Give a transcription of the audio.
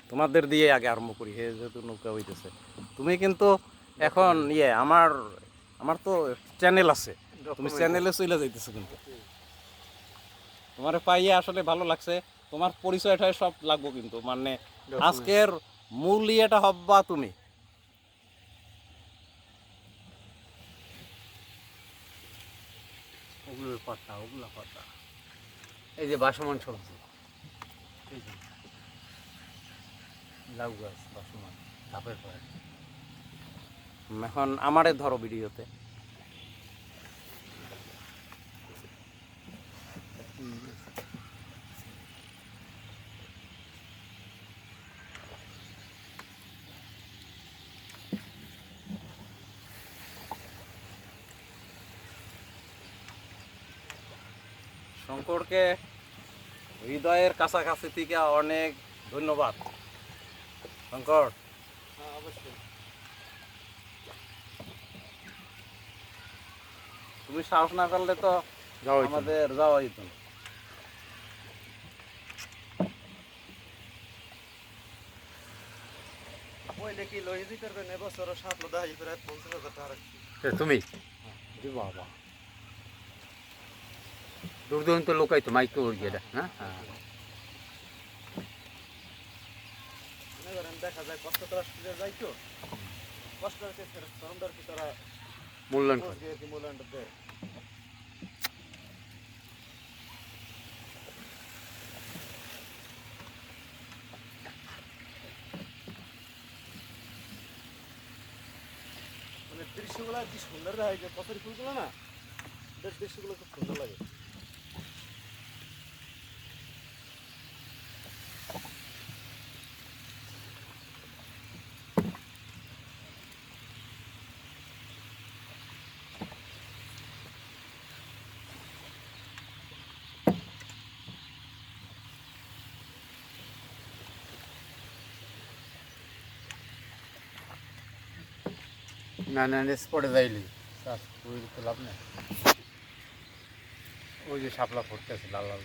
তোমাদের দিয়ে আগে আরম্ভ করি, হে যেহেতু নৌকা হইতেছে। তুমি কিন্তু এখন আমার আমার তো চ্যানেল আছে, তুমি চ্যানেলে চলে যাইতেছো কিন্তু। তোমার পাইয়ে আসলে ভালো লাগছে, তোমার পরিচয়টা সব লাগবো কিন্তু, মানে আজকের মূল ইয়েটা হব্বা তুমি। ওগুলোর পাতা, ওগুলো পাতা, এই যে বাসমান সবজি, এই যে লাউ গাছ, বাসমান ধাপের পরে। এখন আমারে ধরো ভিডিওতে। শঙ্করকে হৃদয়ের কাছাকাছি থেকে অনেক ধন্যবাদ। শঙ্কর, অবশ্যই তুমি সাহস না করলে তো আমাদের যাওয়া যেত না। তুমি বাবা দূর দূরান্ত লোকাই তো মাইকে উড় গিয়ে হ্যাঁ। দেখা যায় কষ্ট করা যাই তো, কষ্ট কি তারা মূল্যায়ন মূল্যায়নটা দেয়। মানে দৃশ্যগুলো কি সুন্দর হয়, যে পথের ফুলগুলো না, দৃশ্যগুলো খুব সুন্দর লাগে। না না স্পটে যাইলি তো লাভ নেই। ওই যে শাপলা ফুটতেছে লাল লাল।